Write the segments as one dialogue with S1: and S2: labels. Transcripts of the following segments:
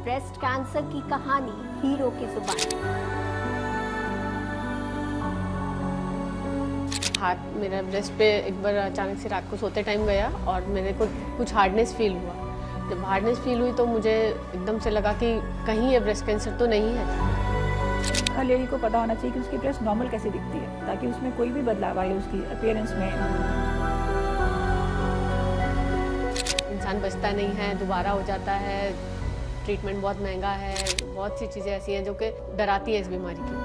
S1: Breast cancer की कहानी hero की जुबान।
S2: हाथ मेरा ब्रेस्ट पे एक बार अचानक से रात को सोते टाइम गया और मेरे को कुछ हार्डनेस फील हुआ। जब हार्डनेस फील हुई तो मुझे एकदम से लगा कि कहीं ये ब्रेस्ट कैंसर तो नहीं है।
S3: हर लेडी को पता होना चाहिए कि उसकी ब्रेस्ट नॉर्मल कैसे दिखती है, ताकि उसमें कोई भी बदलाव आए उसकी अपीयरेंस में।
S2: इंसान बचता नहीं है, दोबारा हो जाता है, ट्रीटमेंट बहुत महंगा है, बहुत सी चीज़ें ऐसी हैं जो कि डराती है इस बीमारी की।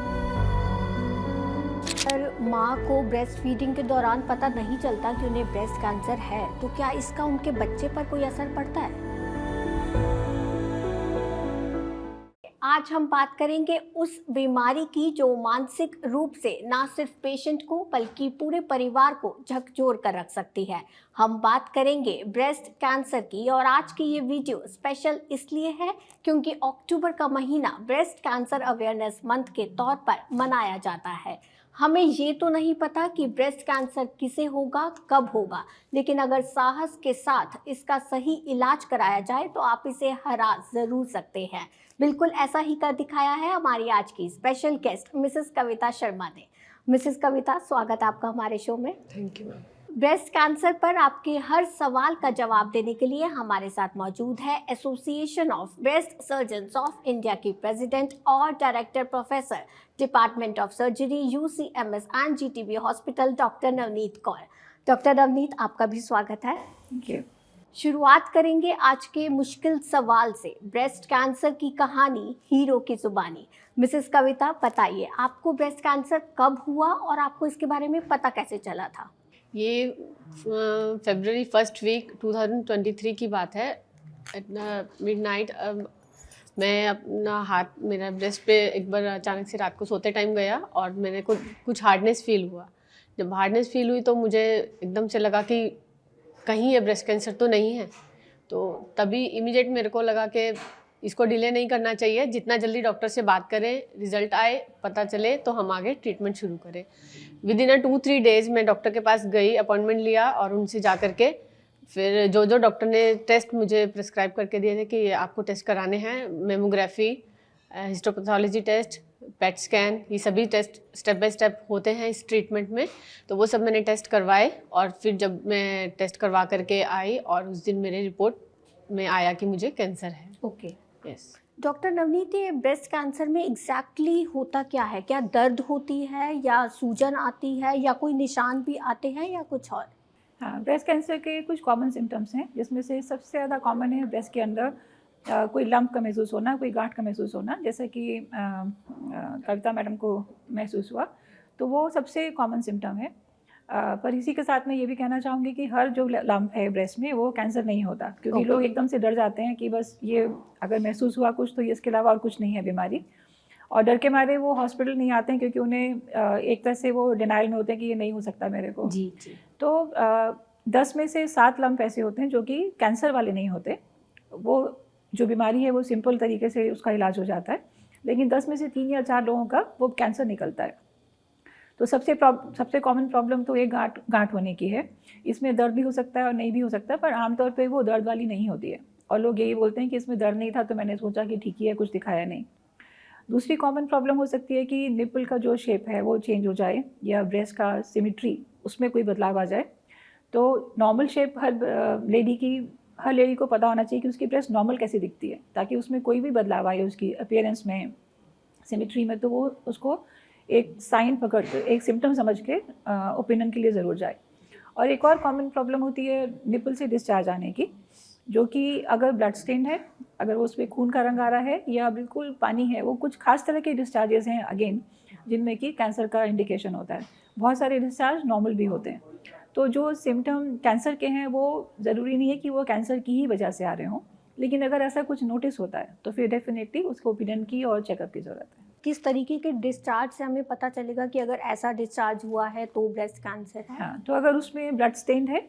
S1: अगर माँ को ब्रेस्ट फीडिंग के दौरान पता नहीं चलता कि उन्हें ब्रेस्ट कैंसर है, तो क्या इसका उनके बच्चे पर कोई असर पड़ता है? आज हम बात करेंगे उस बीमारी की जो मानसिक रूप से ना सिर्फ पेशेंट को बल्कि पूरे परिवार को झकझोर कर रख सकती है। हम बात करेंगे ब्रेस्ट कैंसर की और आज की ये वीडियो स्पेशल इसलिए है क्योंकि अक्टूबर का महीना ब्रेस्ट कैंसर अवेयरनेस मंथ के तौर पर मनाया जाता है। हमें ये तो नहीं पता कि ब्रेस्ट कैंसर किसे होगा, कब होगा, लेकिन अगर साहस के साथ इसका सही इलाज कराया जाए तो आप इसे हरा ज़रूर सकते हैं। बिल्कुल ऐसा ही कर दिखाया है हमारी आज की special guest Mrs Kavita Sharma ने। मिसेस कविता, स्वागत आपका हमारे शो में।
S2: Thank you ma'am.
S1: Breast cancer पर आपके हर सवाल का जवाब देने के लिए हमारे साथ मौजूद है association of breast surgeons of India की प्रेसिडेंट और director professor department of surgery UCMS and GTB hospital doctor Navneet Kaur. Doctor Navneet, आपका भी स्वागत है।
S3: Thank you.
S1: शुरुआत करेंगे आज के मुश्किल सवाल से, ब्रेस्ट कैंसर की कहानी हीरो की जुबानी। मिसेस कविता, बताइए आपको ब्रेस्ट कैंसर कब हुआ और आपको इसके बारे में पता कैसे चला था?
S2: ये फरवरी फर्स्ट वीक 2023 की बात है। मिडनाइट मैं अपना हाथ मेरा ब्रेस्ट पे एक बार अचानक से रात को सोते टाइम गया और मेरे को कुछ हार्डनेस फील हुआ। जब हार्डनेस फील हुई तो मुझे एकदम से लगा कि कहीं ये ब्रेस्ट कैंसर तो नहीं है। तो तभी इमीडिएट मेरे को लगा कि इसको डिले नहीं करना चाहिए, जितना जल्दी डॉक्टर से बात करें, रिजल्ट आए, पता चले तो हम आगे ट्रीटमेंट शुरू करें। विद इन 2-3 डेज़ मैं डॉक्टर के पास गई, अपॉइंटमेंट लिया और उनसे जा कर के फिर जो डॉक्टर ने टेस्ट मुझे प्रिस्क्राइब करके दिए थे कि आपको टेस्ट कराने हैं, mammography, histopathology test, PET scan, ये सभी टेस्ट स्टेप बाय स्टेप होते हैं इस ट्रीटमेंट में। तो वो सब मैंने टेस्ट करवाए और फिर जब मैं टेस्ट करवा करके आई और उस दिन मेरे रिपोर्ट में आया कि मुझे कैंसर है।
S1: Okay,
S2: yes.
S1: डॉक्टर नवनीत, ये ब्रेस्ट कैंसर में एग्जैक्टली होता क्या है? क्या दर्द होती है या सूजन आती है या कोई निशान भी आते हैं या कुछ और?
S3: हाँ, ब्रेस्ट कैंसर के कुछ कॉमन सिम्टम्स हैं, जिसमें से सबसे ज़्यादा कॉमन है ब्रेस्ट के अंदर कोई लंप का महसूस होना, कोई गांठ का महसूस होना, जैसे कि कविता मैडम को महसूस हुआ। तो वो सबसे कॉमन सिम्टम है। पर इसी के साथ मैं ये भी कहना चाहूँगी कि हर जो लंप है ब्रेस्ट में वो कैंसर नहीं होता, क्योंकि लोग एकदम से डर जाते हैं कि बस ये अगर महसूस हुआ कुछ तो ये इसके अलावा और कुछ नहीं है बीमारी, और डर के मारे वो हॉस्पिटल नहीं आते हैं, क्योंकि उन्हें एक तरह से वो डिनाइल में होते हैं कि ये नहीं हो सकता मेरे को।
S1: जी।
S3: तो 10 में से 7 लंप ऐसे होते हैं जो कि कैंसर वाले नहीं होते। वो जो बीमारी है वो सिंपल तरीके से उसका इलाज हो जाता है, लेकिन 10 में से 3 या 4 लोगों का वो कैंसर निकलता है। तो सबसे कॉमन प्रॉब्लम तो एक गांठ होने की है। इसमें दर्द भी हो सकता है और नहीं भी हो सकता, पर आमतौर पे वो दर्द वाली नहीं होती है और लोग यही बोलते हैं कि इसमें दर्द नहीं था तो मैंने सोचा कि ठीक ही है, कुछ दिखाया नहीं। दूसरी कॉमन प्रॉब्लम हो सकती है कि निपल का जो शेप है वो चेंज हो जाए या ब्रेस्ट का सिमेट्री उसमें कोई बदलाव आ जाए। तो नॉर्मल शेप हर लेडी को पता होना चाहिए कि उसकी ब्रेस्ट नॉर्मल कैसे दिखती है, ताकि उसमें कोई भी बदलाव आए उसकी अपीयरेंस में, सिमेट्री में, तो वो उसको एक साइन पकड़ के, एक सिम्टम समझ के ओपिनियन के लिए ज़रूर जाए। और एक और कॉमन प्रॉब्लम होती है निपल से डिस्चार्ज आने की, जो कि अगर ब्लड स्टेन है, अगर वो उसमें खून का रंग आ रहा है या बिल्कुल पानी है, वो कुछ खास तरह के डिस्चार्जेस हैं अगेन, जिनमें कि कैंसर का इंडिकेशन होता है। बहुत सारे डिस्चार्ज नॉर्मल भी होते हैं। तो जो सिम्टम कैंसर के हैं वो ज़रूरी नहीं है कि वो कैंसर की ही वजह से आ रहे हों, लेकिन अगर ऐसा कुछ नोटिस होता है तो फिर डेफिनेटली उसको ओपिनियन की और चेकअप की ज़रूरत है।
S1: किस तरीके के डिस्चार्ज से हमें पता चलेगा कि अगर ऐसा डिस्चार्ज हुआ है तो ब्रेस्ट कैंसर है?
S3: हाँ, तो अगर उसमें ब्लड स्टेन है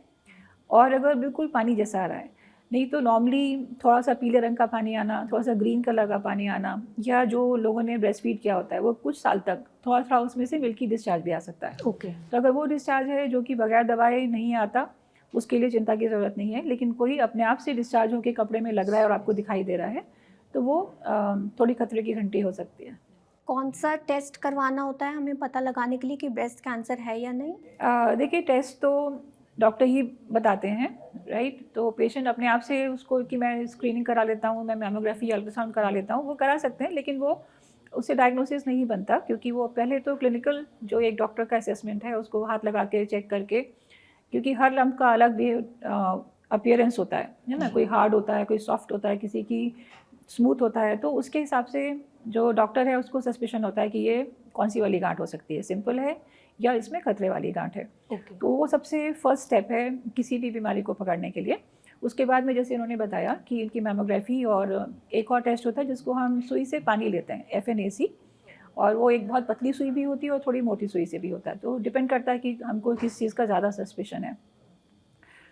S3: और अगर बिल्कुल पानी जैसा आ रहा है, नहीं तो नॉर्मली थोड़ा सा पीले रंग का पानी आना, थोड़ा सा ग्रीन कलर का पानी आना, या जो लोगों ने ब्रेस्ट फीड किया होता है वो कुछ साल तक थोड़ा उसमें से मिल्की डिस्चार्ज भी आ सकता है।
S1: ओके।
S3: तो अगर वो डिस्चार्ज है जो कि बगैर दवाई नहीं आता, उसके लिए चिंता की ज़रूरत नहीं है। लेकिन कोई अपने आप से डिस्चार्ज होकर कपड़े में लग रहा है और आपको दिखाई दे रहा है, तो वो थोड़ी खतरे की घंटी हो सकती है।
S1: कौन सा टेस्ट करवाना होता है हमें पता लगाने के लिए कि ब्रेस्ट कैंसर है या नहीं?
S3: देखिए, टेस्ट तो डॉक्टर ही बताते हैं, राइट? तो पेशेंट अपने आप से उसको कि मैं स्क्रीनिंग करा लेता हूँ, मैं मैमोग्राफी या अल्ट्रासाउंड करा लेता हूँ, वो करा सकते हैं, लेकिन वो उससे डायग्नोसिस नहीं बनता, क्योंकि वो पहले तो क्लिनिकल जो एक डॉक्टर का असेसमेंट है उसको हाथ लगा के चेक करके, क्योंकि हर लम्प का अलग भी अपीयरेंस होता है ना, कोई हार्ड होता है, कोई सॉफ्ट होता है, किसी की स्मूथ होता है, तो उसके हिसाब से जो डॉक्टर है उसको सस्पिशन होता है कि ये कौन सी वाली गांठ हो सकती है, सिंपल है या इसमें खतरे वाली गांठ है। तो वो सबसे फर्स्ट स्टेप है किसी भी बीमारी को पकड़ने के लिए। उसके बाद में जैसे इन्होंने बताया कि इनकी मैमोग्राफी और एक और टेस्ट होता है जिसको हम सुई से पानी लेते हैं, FNAC, और वो एक बहुत पतली सुई भी होती है और थोड़ी मोटी सुई से भी होता है, तो डिपेंड करता है कि हमको किस चीज़ का ज़्यादा सस्पिशन है।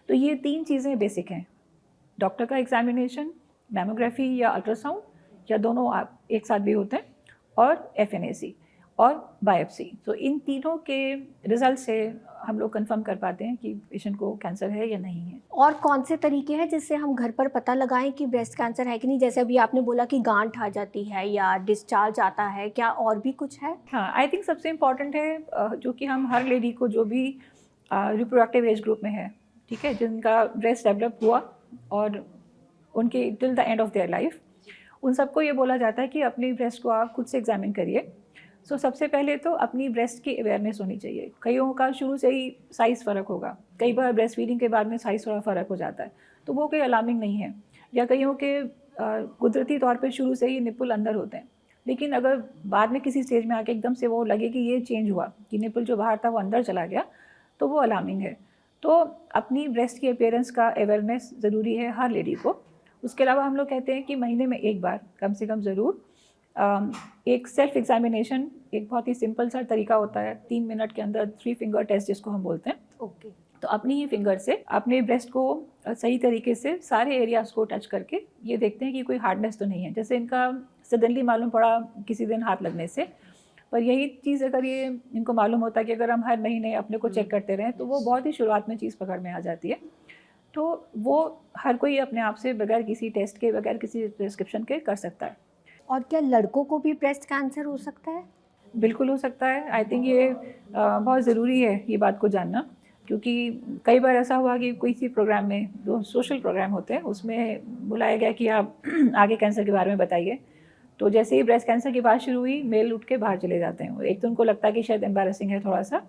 S3: तो ये 3 चीज़ें बेसिक हैं, डॉक्टर का एग्जामिनेशन, मैमोग्राफी या अल्ट्रासाउंड या दोनों आप एक साथ भी होते हैं, और FNAC और बायोप्सी। तो इन तीनों के रिजल्ट से हम लोग कंफर्म कर पाते हैं कि पेशेंट को कैंसर है या नहीं है।
S1: और कौन से तरीके हैं जिससे हम घर पर पता लगाएं कि ब्रेस्ट कैंसर है कि नहीं? जैसे अभी आपने बोला कि गांठ आ जाती है या डिस्चार्ज आता है, क्या और भी कुछ है?
S3: हाँ, आई थिंक सबसे इम्पॉर्टेंट है जो कि हम हर लेडी को जो भी रिप्रोडक्टिव एज ग्रुप में है, ठीक है, जिनका ब्रेस्ट डेवलप हुआ और उनके till the end of their life, उन सबको ये बोला जाता है कि अपनी ब्रेस्ट को आप खुद से एग्जामिन करिए। सो सबसे पहले तो अपनी ब्रेस्ट की अवेयरनेस होनी चाहिए। कईयों का शुरू से ही साइज़ फ़र्क होगा, कई बार ब्रेस्ट फीडिंग के बाद में साइज़ थोड़ा फ़र्क हो जाता है, तो वो कोई अलार्मिंग नहीं है। या कईयों के कुदरती तौर पे शुरू से ही निप्पल अंदर होते हैं, लेकिन अगर बाद में किसी स्टेज में आके एकदम से वो लगे कि ये चेंज हुआ, कि निप्पल जो बाहर था वो अंदर चला गया, तो वो अलार्मिंग है। तो अपनी ब्रेस्ट की अपीयरेंस का अवेयरनेस ज़रूरी है हर लेडी को। उसके अलावा हम लोग कहते हैं कि महीने में एक बार कम से कम ज़रूर एक सेल्फ एग्जामिनेशन, एक बहुत ही सिंपल सा तरीका होता है, 3 मिनट के अंदर 3 फिंगर टेस्ट जिसको हम बोलते हैं।
S1: ओके।
S3: तो अपनी ही फिंगर से अपने ब्रेस्ट को सही तरीके से सारे एरियाज़ को टच करके ये देखते हैं कि कोई हार्डनेस तो नहीं है। जैसे इनका सडनली मालूम पड़ा किसी दिन हाथ लगने से, पर यही चीज़ अगर ये इनको मालूम होता है कि अगर हम हर महीने अपने को चेक करते रहें, तो वो बहुत ही शुरुआत में चीज़ पकड़ में आ जाती है। तो वो हर कोई अपने आप से बगैर किसी टेस्ट के, बगैर किसी प्रिस्क्रिप्शन के कर सकता है।
S1: और क्या लड़कों को भी ब्रेस्ट कैंसर हो सकता है?
S3: बिल्कुल हो सकता है। आई थिंक ये बहुत ज़रूरी है ये बात को जानना, क्योंकि कई बार ऐसा हुआ कि कोई सी प्रोग्राम में, जो सोशल प्रोग्राम होते हैं, उसमें बुलाया गया कि आप आगे कैंसर के बारे में बताइए। तो जैसे ही ब्रेस्ट कैंसर की बात शुरू हुई, मेल उठ के बाहर चले जाते हैं। एक तो उनको लगता है कि शायद एम्बैरेसिंग है थोड़ा सा,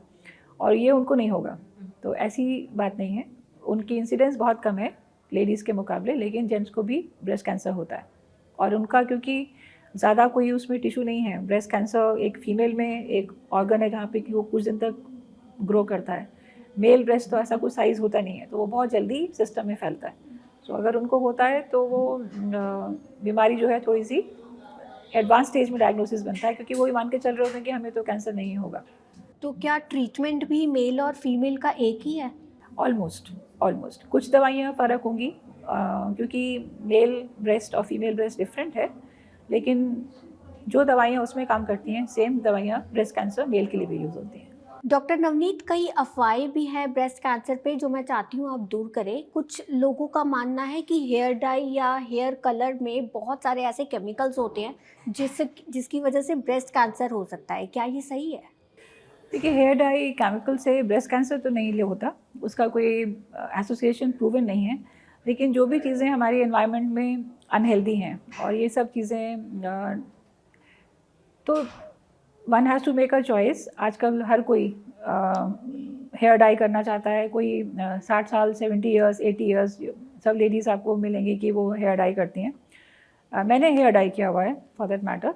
S3: और ये उनको नहीं होगा। तो ऐसी बात नहीं है, उनकी इंसिडेंस बहुत कम है लेडीज़ के मुकाबले, लेकिन जेंट्स को भी ब्रेस्ट कैंसर होता है। और उनका क्योंकि ज़्यादा कोई उसमें टिश्यू नहीं है, ब्रेस्ट कैंसर एक फीमेल में एक ऑर्गन है जहाँ पे कि वो कुछ दिन तक ग्रो करता है। मेल ब्रेस्ट तो ऐसा कुछ साइज़ होता नहीं है, तो वो बहुत जल्दी सिस्टम में फैलता है। सो अगर उनको होता है तो वो बीमारी जो है थोड़ी सी एडवांस स्टेज में डायग्नोसिस बनता है, क्योंकि वो मान के चल रहे होते हैं कि हमें तो कैंसर नहीं होगा।
S1: तो क्या ट्रीटमेंट भी मेल और फीमेल का एक ही है?
S3: ऑलमोस्ट कुछ दवाइयाँ फ़र्क होंगी, क्योंकि मेल ब्रेस्ट और फीमेल ब्रेस्ट डिफरेंट है, लेकिन जो दवाइयाँ उसमें काम करती हैं, सेम दवाइयाँ ब्रेस्ट कैंसर मेल के लिए भी यूज़ होती हैं।
S1: डॉक्टर नवनीत, कई अफवाहें भी हैं ब्रेस्ट कैंसर पे जो मैं चाहती हूँ आप दूर करें। कुछ लोगों का मानना है कि हेयर डाई या हेयर कलर में बहुत सारे ऐसे केमिकल्स होते हैं जिसकी वजह से ब्रेस्ट कैंसर हो सकता है, क्या ये सही है?
S3: देखिए, हेयर डाई केमिकल से ब्रेस्ट कैंसर तो नहीं होता, उसका कोई एसोसिएशन प्रूवन नहीं है। लेकिन जो भी चीज़ें हमारी एनवायरनमेंट में अनहेल्दी हैं और ये सब चीज़ें, तो one has to make a choice. आजकल हर कोई हेयर डाई करना चाहता है, कोई 60 साल, 70 ईयर्स, 80 ईयर्स, सब लेडीज़ आपको मिलेंगी कि वो हेयर डाई करती हैं। मैंने हेयर डाई किया हुआ है फॉर दैट मैटर,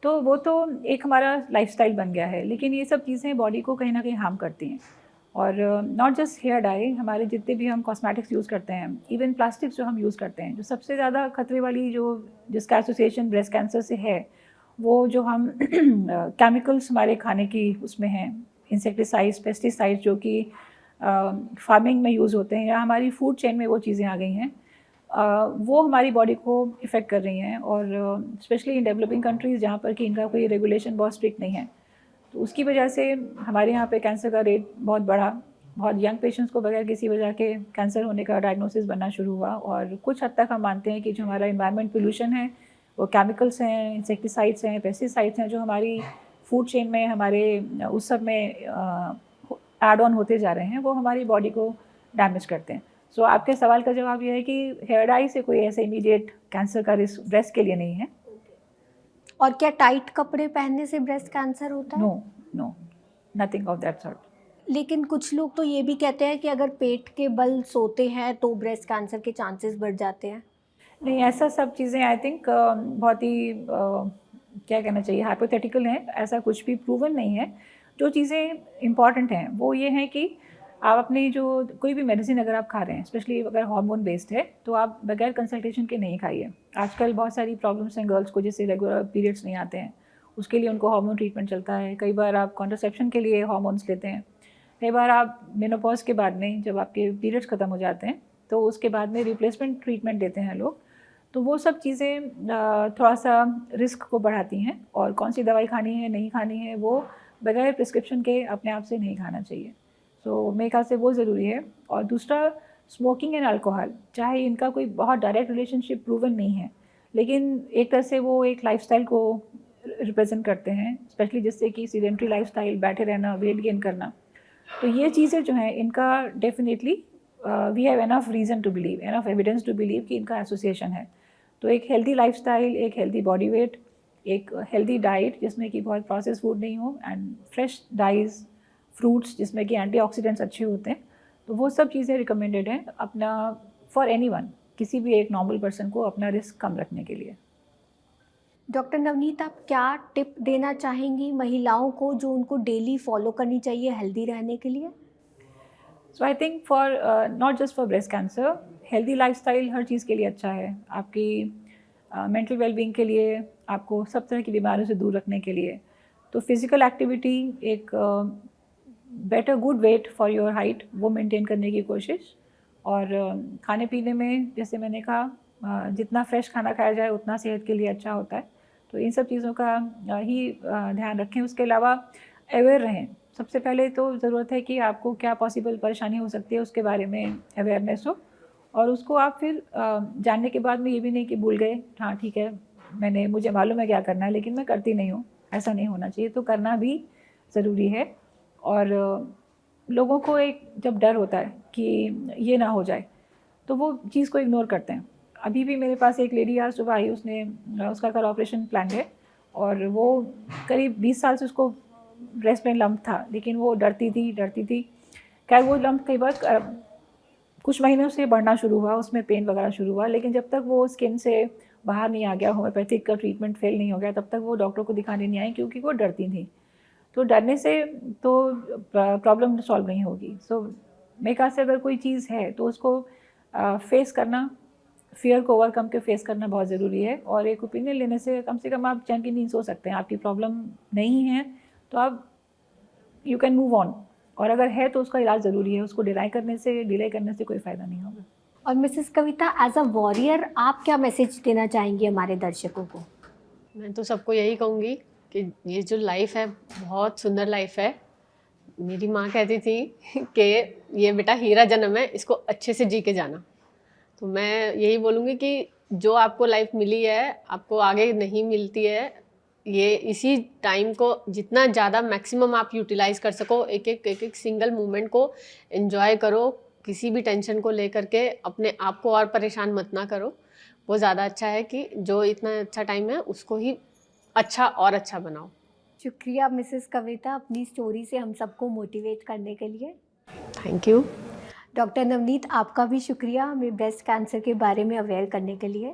S3: तो वो तो एक हमारा लाइफस्टाइल बन गया है। लेकिन ये सब चीज़ें बॉडी को कहीं ना कहीं हार्म करती हैं। और नॉट जस्ट हेयर डाई, हमारे जितने भी हम कॉस्मेटिक्स यूज़ करते हैं, इवन प्लास्टिक्स जो हम यूज़ करते हैं, जो सबसे ज़्यादा खतरे वाली जिसका एसोसिएशन ब्रेस्ट कैंसर से है, वो जो हम केमिकल्स हमारे खाने की उसमें हैं, इंसेक्टिसाइड्स, पेस्टिसाइड्स, जो कि फार्मिंग में यूज़ होते हैं या हमारी फूड चेन में वो चीज़ें आ गई हैं, वो हमारी बॉडी को इफ़ेक्ट कर रही हैं। और स्पेशली इन डेवलपिंग कंट्रीज़ जहाँ पर कि इनका कोई रेगुलेशन बहुत स्ट्रिक्ट नहीं है, तो उसकी वजह से हमारे यहाँ पे कैंसर का रेट बहुत बढ़ा। बहुत यंग पेशेंट्स को बगैर किसी वजह के कैंसर होने का डायग्नोसिस बनना शुरू हुआ। और कुछ हद तक हम मानते हैं कि जो हमारा इन्वायरमेंट पोल्यूशन है वो केमिकल्स हैं, इंसेक्टिसाइड्स हैं, पेस्टिसाइड्स हैं जो हमारी फूड चेन में, हमारे उस सब में ऐड ऑन होते जा रहे हैं, वो हमारी बॉडी को डैमेज करते हैं। सो आपके सवाल का जवाब ये है कि हेयर डाई से कोई ऐसे इमीडिएट कैंसर का रिस्क ब्रेस्ट के लिए नहीं है।
S1: और क्या टाइट कपड़े पहनने से ब्रेस्ट कैंसर होता है?
S3: No, nothing of that sort.
S1: लेकिन कुछ लोग तो ये भी कहते हैं कि अगर पेट के बल सोते हैं तो ब्रेस्ट कैंसर के चांसेस बढ़ जाते हैं।
S3: नहीं, ऐसा सब चीज़ें आई थिंक बहुत ही क्या कहना चाहिए, हाइपोथेटिकल हैं, ऐसा कुछ भी प्रूवन नहीं है। जो चीज़ें इंपॉर्टेंट हैं वो ये हैं कि आप अपनी जो कोई भी मेडिसिन अगर आप खा रहे हैं, स्पेशली अगर हार्मोन बेस्ड है, तो आप बगैर कंसल्टेशन के नहीं खाइए। आजकल बहुत सारी प्रॉब्लम्स हैं गर्ल्स को, जैसे रेगुलर पीरियड्स नहीं आते हैं, उसके लिए उनको हार्मोन ट्रीटमेंट चलता है। कई बार आप कॉन्ट्रासेप्शन के लिए हार्मोन्स लेते हैं। कई बार आप मेनोपॉज के बाद में, जब आपके पीरियड्स ख़त्म हो जाते हैं, तो उसके बाद में रिप्लेसमेंट ट्रीटमेंट देते हैं लोग। तो वो सब चीज़ें थोड़ा सा रिस्क को बढ़ाती हैं, और कौन सी दवाई खानी है नहीं खानी है वो बगैर प्रिस्क्रिप्शन के अपने आप से नहीं खाना चाहिए। सो मेरे ख्याल से वो ज़रूरी है। और दूसरा, स्मोकिंग एंड अल्कोहल, चाहे इनका कोई बहुत डायरेक्ट रिलेशनशिप प्रूवन नहीं है, लेकिन एक तरह से वो एक लाइफस्टाइल को रिप्रेजेंट करते हैं, स्पेशली जिससे कि सीडेंट्री लाइफस्टाइल, बैठे रहना, वेट गेन करना। तो ये चीज़ें जो हैं इनका definitely we have enough reason to believe, enough evidence to believe कि इनका एसोसिएशन है। तो एक हेल्दी लाइफस्टाइल, एक हेल्दी बॉडी वेट, एक हेल्दी डाइट जिसमें कि बहुत प्रोसेस फूड नहीं हो, एंड फ्रेश डाइज, फ्रूट्स जिसमें कि एंटीऑक्सीडेंट्स अच्छे होते हैं, तो वो सब चीज़ें रिकमेंडेड हैं अपना फॉर एनीवन, किसी भी एक नॉर्मल पर्सन को अपना रिस्क कम रखने के लिए।
S1: डॉक्टर नवनीत, आप क्या टिप देना चाहेंगी महिलाओं को जो उनको डेली फॉलो करनी चाहिए हेल्दी रहने के लिए?
S3: So I think for not just for breast cancer, healthy lifestyle हर चीज़ के लिए अच्छा है। आपकी मेंटल वेलबींग के लिए, आपको सब तरह की बीमारियों से दूर रखने के लिए। तो फिज़िकल एक्टिविटी, एक better good weight for your height, वो मेंटेन करने की कोशिश। और खाने पीने में, जैसे मैंने कहा, जितना फ्रेश खाना खाया जाए उतना सेहत के लिए अच्छा होता है। तो इन सब चीज़ों का ही ध्यान रखें। उसके अलावा अवेयर रहें। सबसे पहले तो ज़रूरत है कि आपको क्या पॉसिबल परेशानी हो सकती है उसके बारे में अवेयरनेस हो, और उसको आप फिर जानने के बाद में ये भी नहीं कि भूल गए, हाँ ठीक है मुझे मालूम है क्या करना है लेकिन मैं करती नहीं हूँ, ऐसा नहीं होना चाहिए। तो करना भी ज़रूरी है। और लोगों को एक जब डर होता है कि ये ना हो जाए, तो वो चीज़ को इग्नोर करते हैं। अभी भी मेरे पास एक लेडी आज सुबह आई, उसका कल ऑपरेशन प्लान है, और वो करीब 20 साल से उसको ब्रेस्ट में लम्प था, लेकिन वो डरती थी। क्या वो लम्प कई बार कुछ महीनों से बढ़ना शुरू हुआ, उसमें पेन वगैरह शुरू हुआ, लेकिन जब तक वो स्किन से बाहर नहीं आ गया, होम्योपैथिक का ट्रीटमेंट फेल नहीं हो गया, तब तक वो डॉक्टर को दिखाने नहीं आई, क्योंकि वो डरती थी। तो डरने से तो प्रॉब्लम सॉल्व नहीं होगी। सो मेरे ख्याल से अगर कोई चीज़ है तो उसको फेस करना, फियर को ओवरकम के फेस करना बहुत ज़रूरी है। और एक ओपिनियन लेने से कम आप चैन की नींद सो सकते हैं। आपकी प्रॉब्लम नहीं है तो आप यू कैन मूव ऑन, और अगर है तो उसका इलाज ज़रूरी है। उसको डिले करने से कोई फ़ायदा नहीं होगा।
S1: और Mrs Kavita, as a warrior आप क्या मैसेज देना चाहेंगी हमारे दर्शकों को?
S2: मैं तो सबको यही कहूँगी कि ये जो लाइफ है बहुत सुंदर लाइफ है। मेरी माँ कहती थी कि ये बेटा हीरा जन्म है, इसको अच्छे से जी के जाना। तो मैं यही बोलूँगी कि जो आपको लाइफ मिली है, आपको आगे नहीं मिलती है। ये इसी टाइम को जितना ज़्यादा मैक्सिमम आप यूटिलाइज़ कर सको, एक सिंगल मोमेंट को एंजॉय करो। किसी भी टेंशन को लेकर के अपने आप को और परेशान मत ना करो। वो ज़्यादा अच्छा है कि जो इतना अच्छा टाइम है उसको ही अच्छा और अच्छा बनाओ।
S1: शुक्रिया मिसेस कविता, अपनी स्टोरी से हम सबको मोटिवेट करने के लिए।
S2: Thank you.
S1: डॉक्टर नवनीत, आपका भी शुक्रिया हमें ब्रेस्ट कैंसर के बारे में अवेयर करने के लिए।